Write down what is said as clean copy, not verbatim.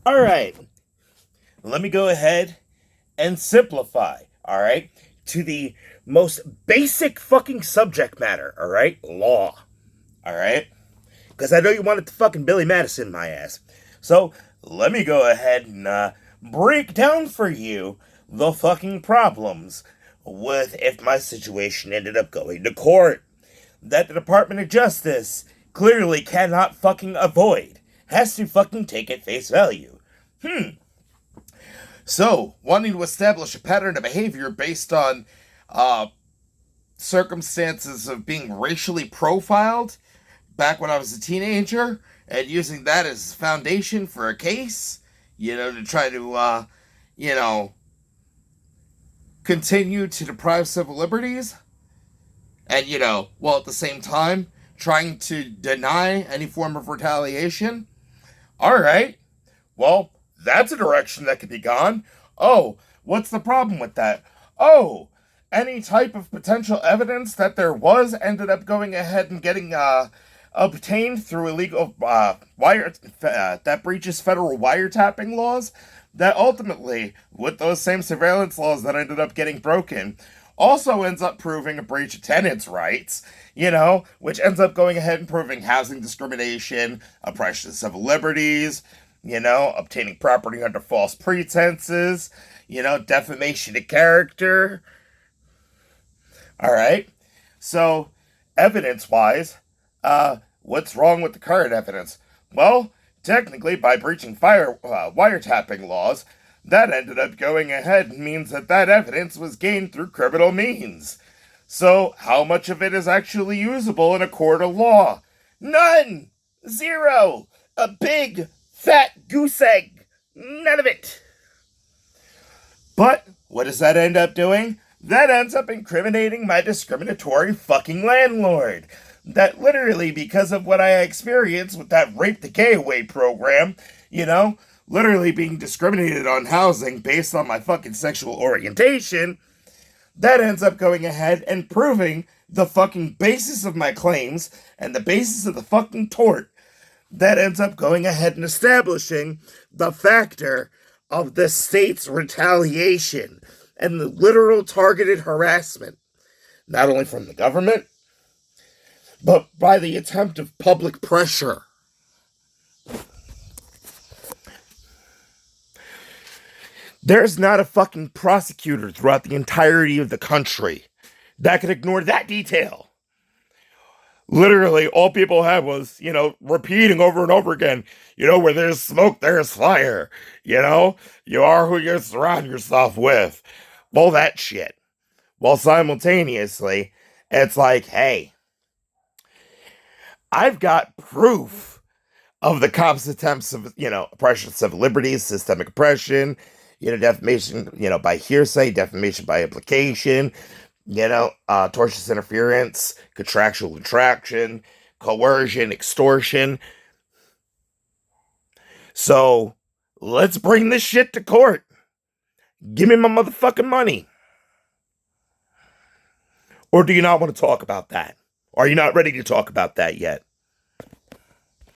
All right, let me go ahead and simplify, all right, to the most basic fucking subject matter, all right? Law, all right? Because I know you wanted to fucking Billy Madison my ass. So let me go ahead and break down for you the fucking problems with if my situation ended up going to court that the Department of Justice clearly cannot fucking avoid. Has to fucking take at face value. So, wanting to establish a pattern of behavior based on uh, circumstances of being racially profiled back when I was a teenager, and using that as foundation for a case, to try to, you know, continue to deprive civil liberties, and, while at the same time trying to deny any form of retaliation. All right, well, that's a direction that could be gone. Oh, what's the problem with that? Oh, any type of potential evidence that there was ended up going ahead and getting obtained through illegal that breaches federal wiretapping laws. That ultimately, with those same surveillance laws that ended up getting broken, also ends up proving a breach of tenants' rights, which ends up going ahead and proving housing discrimination, oppression of civil liberties, obtaining property under false pretenses, defamation of character. All right. So, evidence wise, what's wrong with the current evidence? Well, technically, by breaching wiretapping laws, that ended up going ahead means that evidence was gained through criminal means. So, how much of it is actually usable in a court of law? None! Zero! A big, fat goose egg! None of it! But what does that end up doing? That ends up incriminating my discriminatory fucking landlord. That literally, because of what I experienced with that Rape the Gay Away program, literally being discriminated on housing based on my fucking sexual orientation, that ends up going ahead and proving the fucking basis of my claims and the basis of the fucking tort. That ends up going ahead and establishing the factor of the state's retaliation and the literal targeted harassment, not only from the government, but by the attempt of public pressure. There's not a fucking prosecutor throughout the entirety of the country that could ignore that detail. Literally, all people had was, repeating over and over again, where there's smoke, there's fire. You are who you surround yourself with. All that shit. While simultaneously, it's like, hey, I've got proof of the cops' attempts of, oppression of civil liberties, systemic oppression, defamation, by hearsay, defamation by implication, tortious interference, contractual attraction, coercion, extortion. So let's bring this shit to court. Give me my motherfucking money. Or do you not want to talk about that? Are you not ready to talk about that yet?